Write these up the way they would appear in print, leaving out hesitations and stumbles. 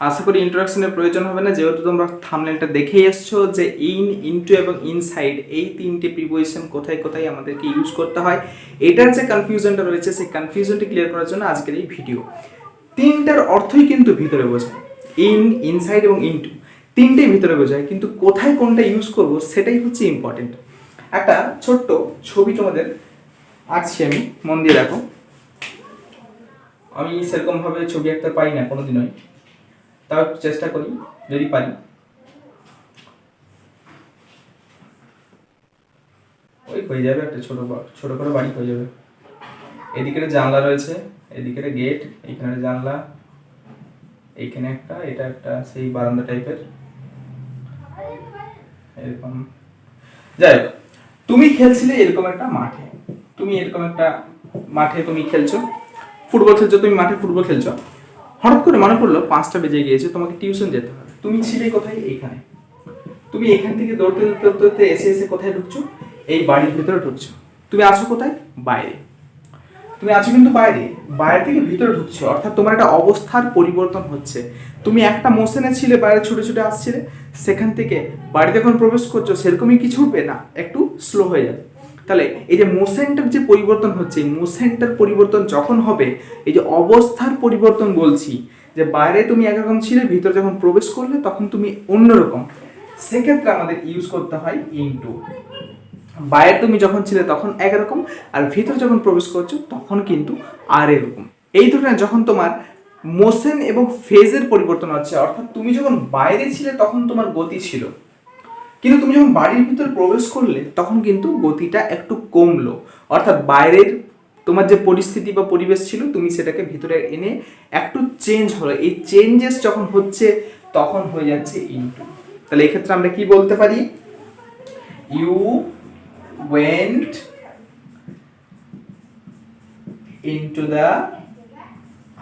আশা করি ইন্ট্রোডাকশনের প্রয়োজন হবে না, যেহেতু তোমরা থাম্বনেলটা দেখেই এসছো যে ইন, ইনটু এবং ইনসাইড এই তিনটে প্রিপোজিশন কোথায় কোথায় আমাদেরকে ইউজ করতে হয়। এটার যে কনফিউশনটা রয়েছে সেই কনফিউশনটা ক্লিয়ার করার জন্য আজকের এই ভিডিও। তিনটার অর্থই কিন্তু ভিতরে বোঝায়, ইন, ইনসাইড এবং ইনটু তিনটেই ভিতরে বোঝায়, কিন্তু কোথায় কোনটা ইউজ করব সেটাই হচ্ছে ইম্পর্টেন্ট। একটা ছোট্ট ছবি তোমাদের আঁকছি আমি, মন দিয়ে দেখো। আমি সেরকমভাবে ছবি আঁকতে পারি না কোনোদিনই, তাও একটু চেষ্টা করি যদি পারি। ওই হয়ে যাবে, একটা ছোট করে বাড়ি হয়ে যাবে। এদিকে জানলা রয়েছে, এদিকে গেট, এইখানে জানলা, এইখানে একটা, এটা একটা সেই বারান্দা টাইপের এরকম। যাই হোক, তুমি খেলছিলে এরকম একটা মাঠে, তুমি এরকম একটা মাঠে তুমি খেলছো, ফুটবল খেলছো, তুমি মাঠে ফুটবল খেলছো। হঠাৎ করে মনে পড়লো 5টা বেজে গিয়েছে, তোমাকে টিউশন যেতে হবে। তুমি ছিলে কোথায়? এইখানে। তুমি এখান থেকে দৌড়তে দৌড়তে দৌড়তে এসে এসে কোথায় ঢুকছো? এই বাড়ির ভিতরে ঢুকছো। তুমি আছো কোথায়? বাইরে। তুমি আছো কিন্তু বাইরে, বাইরে থেকে ভিতরে ঢুকছো, অর্থাৎ তোমার একটা অবস্থার পরিবর্তন হচ্ছে। তুমি একটা মোশনে ছিলে, বাইরে ছুটে ছুটে আসছিলে, সেখান থেকে বাড়িতে যখন প্রবেশ করছো সেরকমই কিছু হবে না, একটু স্লো হয়ে যাবে। তাহলে এই যে মোশনটার যে পরিবর্তন হচ্ছে, এই মোশনটার পরিবর্তন যখন হবে, এই যে অবস্থার পরিবর্তন বলছি, যে বাইরে তুমি একরকম ছিলে, ভিতরে যখন প্রবেশ করলে তখন তুমি অন্যরকম, সেক্ষেত্রে আমাদের ইউজ করতে হয় ইনটু। বাইরে তুমি যখন ছিলে তখন একরকম, আর ভিতরে যখন প্রবেশ করছো তখন কিন্তু আর এরকম। এই ধরনের যখন তোমার মোশন এবং ফেজের পরিবর্তন হচ্ছে, অর্থাৎ তুমি যখন বাইরে ছিলে তখন তোমার গতি ছিল, কিন্তু তুমি যখন বাড়ির ভিতরে প্রবেশ করলে তখন কিন্তু গতিটা একটু কমলো, অর্থাৎ বাইরের তোমার যে পরিস্থিতি বা পরিবেশ ছিল তুমি সেটাকে ভিতরে এনে একটু চেঞ্জ হলো। এই চেঞ্জেস যখন হচ্ছে তখন হয়ে যাচ্ছে ইনটু। তাহলে এক্ষেত্রে আমরা কি বলতে পারি? You went into the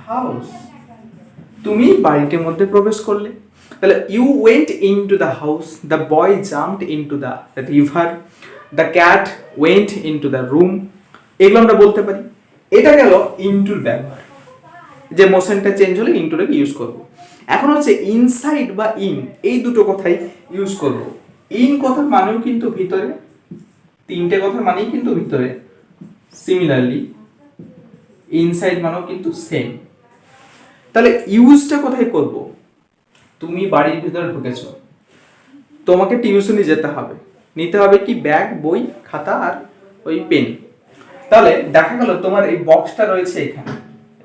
house, তুমি বাড়িটির মধ্যে প্রবেশ করলে। তাহলে you went into the house, the boy jumped into the river, the cat went into the room, এগুলো আমরা বলতে পারি। এটা গেল ইনটুর ব্যবহার, যে মোশনটা চেঞ্জ হলে ইনটুটাকে ইউজ করব। এখন হচ্ছে ইনসাইড বা ইন, এই দুটো কথাই ইউজ করব। ইন কথার মানেও কিন্তু ভিতরে, তিনটে কথার মানেই কিন্তু ভিতরে, সিমিলারলি ইনসাইড মানেও কিন্তু সেম। তাহলে ইউজটা কোথায় করব? তুমি বাড়ির ভিতরে ঢুকেছো, তোমাকে টিউশনে যেতে হবে, নিতে হবে কি? ব্যাগ, বই, খাতা আর ওই পেন। তাহলে দেখা গেল তোমার এই বক্সটা রয়েছে এখানে,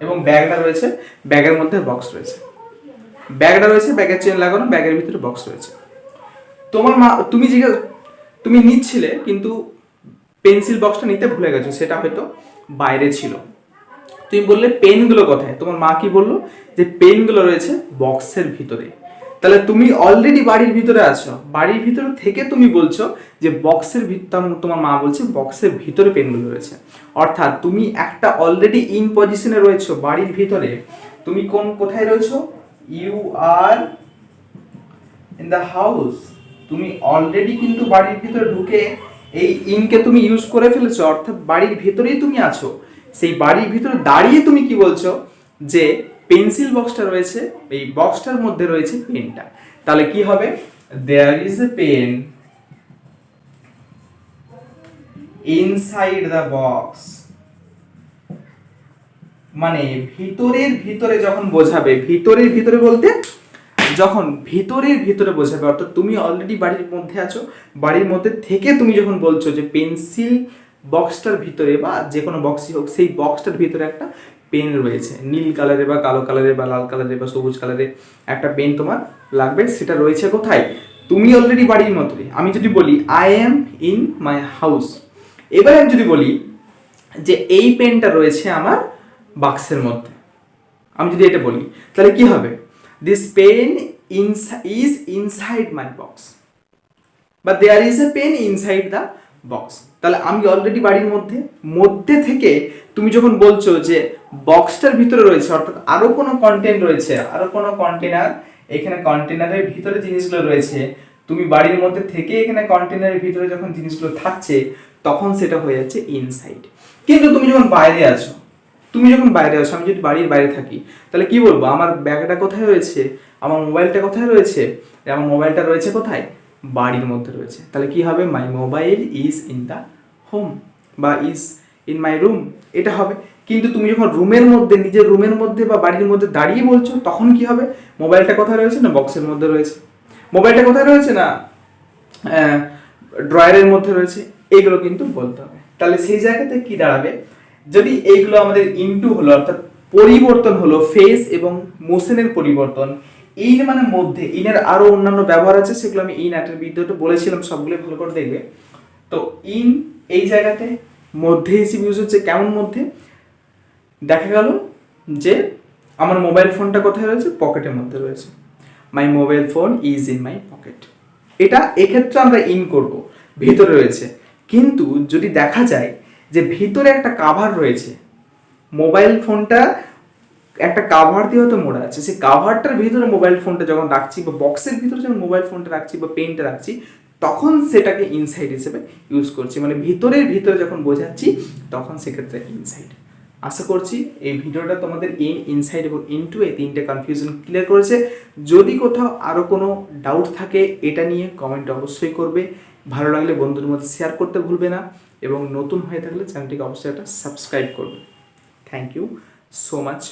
এবং ব্যাগটা রয়েছে, ব্যাগের মধ্যে বক্স রয়েছে, ব্যাগটা রয়েছে, ব্যাগের চেন লাগানো, ব্যাগের ভিতরে বক্স রয়েছে। তোমার মা, তুমি নিচ্ছিলে কিন্তু পেন্সিল বক্সটা নিতে ভুলে গেছো, সেটা হয়তো বাইরে ছিল। তুমি বললে পেনগুলো কোথায়? তোমার মা কি বললো? যে পেনগুলো রয়েছে বক্সের ভিতরে। তাহলে তুমি অলরেডি বাড়ির ভিতরে আছো, বাড়ির ভিতরে থেকে তুমি বলছো যে বক্সের ভিতর, তোমার মা বলছে বক্সের ভিতরে পেনগুলো রয়েছে, অর্থাৎ তুমি একটা অলরেডি ইন পজিশনে রয়েছো বাড়ির ভিতরে। তুমি কোথায় রয়েছো? You are in the house. তুমি অলরেডি কিন্তু বাড়ির ভিতরে ঢুকে এই ইনকে তুমি ইউজ করে ফেলেছো, অর্থাৎ বাড়ির ভিতরেই তুমি আছো। সেই বাড়ির ভিতরে দাঁড়িয়ে তুমি কি বলছো? যে পেন্সিল বক্সটা রয়েছে, এই বক্সটার মধ্যে রয়েছে পেনটা। তাহলে কি হবে? There is a pen inside the box. মানে ভিতরের ভিতরে যখন বোঝাবে, ভিতরের ভিতরে বলতে যখন ভিতরের ভিতরে বোঝাবে, অর্থাৎ তুমি অলরেডি বাড়ির মধ্যে আছো, বাড়ির মধ্যে থেকে তুমি যখন বলছো যে পেন্সিল বক্সটার ভিতরে বা যে কোনো বক্সই হোক, সেই বক্সটার ভিতরে একটা পেন রয়েছে, নীল কালারের বা কালো কালারের বা লাল কালারের বা সবুজ কালারের একটা পেন তোমার লাগবে, সেটা রয়েছে কোথায়? তুমি অলরেডি বাড়ির মধ্যে। আমি যদি বলি I am in my house, এবার আমি যদি বলি যে এই পেনটা রয়েছে আমার বাক্সের মধ্যে, আমি যদি এটা বলি তাহলে কি হবে? This pen is inside my box, বা there is a pen inside the box। তাহলে আমি অলরেডি বাড়ির মধ্যে, মধ্যে থেকে তুমি যখন বলছো যে বক্সটার ভিতরে রয়েছে, অর্থাৎ আরো কোনো কন্টেন্ট রয়েছে, আরো কোনো কন্টেনার, এখানে কন্টেনারের ভিতরে জিনিসগুলো রয়েছে, তুমি বাড়ির মধ্যে থেকে এখানে কন্টেনারের ভিতরে যখন জিনিসগুলো থাকছে তখন সেটা হয়ে যাচ্ছে ইনসাইড। কিন্তু তুমি যখন বাইরে আছো, তুমি যখন বাইরে আছো, আমি যদি বাড়ির বাইরে থাকি, তাহলে কি বলবো, আমার ব্যাগটা কোথায় রয়েছে, আমার মোবাইলটা কোথায় রয়েছে, আমার মোবাইলটা রয়েছে কোথায়, বাড়ির মধ্যে রয়েছে। তাহলে কি হবে, my mobile is in the home বা ইজ ইন মাই রুম, এটা হবে। কিন্তু তুমি যখন রুমের মধ্যে, নিজের রুমের মধ্যে বা বাড়ির মধ্যে দাঁড়িয়ে বলছো, তখন কি হবে, মোবাইলটা কোথায় রয়েছে, না বক্সের মধ্যে রয়েছে, মোবাইলটা কোথায় রয়েছে, না ড্রয়ারের মধ্যে রয়েছে, এইগুলো কিন্তু বলতে হবে। তাহলে সেই জায়গাতে কি দাঁড়াবে, যদি এইগুলো আমাদের ইনটু হলো, অর্থাৎ পরিবর্তন হলো, ফেস এবং মোশনের পরিবর্তন, ইন মানে মধ্যে, ইনের আরো অন্যান্য ব্যবহার আছে, সেগুলো আমি ইন আটের ভিডিওতে বলেছিলাম, সবগুলো ভালো করে দেখবে। তো ইন এই জায়গাতে মধ্যে হিসেবে ইউজ হচ্ছে, কেমন মধ্যে, দেখা গেল যে আমার মোবাইল ফোনটা কোথায় রয়েছে, পকেটের মধ্যে রয়েছে, my mobile phone is in my pocket, এটা এক্ষেত্রে আমরা ইন করব, ভিতরে রয়েছে। কিন্তু যদি দেখা যায় যে ভিতরে একটা কাভার রয়েছে, মোবাইল ফোনটা একটা কাভার দিয়ে হয়তো মোড়া আছে, সেই কাভারটার ভিতরে মোবাইল ফোনটা যখন রাখছি, বা বক্সের ভিতরে যখন মোবাইল ফোনটা রাখছি বা পেনটা রাখছি, তখন সেটাকে ইনসাইড হিসেবে ইউজ করছি, মানে ভিতরের ভিতরে যখন বোঝাচ্ছি, তখন সেক্ষেত্রে ইনসাইড। আশা করছি এই ভিডিওটা তোমাদের ইনসাইড এবং ইনটু এই তিনটে কনফিউশন ক্লিয়ার করেছে। যদি কোথাও আরও কোনো ডাউট থাকে এটা নিয়ে কমেন্ট অবশ্যই করবে, ভালো লাগলে বন্ধুদের মধ্যে শেয়ার করতে ভুলবে না, এবং নতুন হয়ে থাকলে চ্যানেলটিকে অবশ্যই একটা সাবস্ক্রাইব করবে। Thank you so much.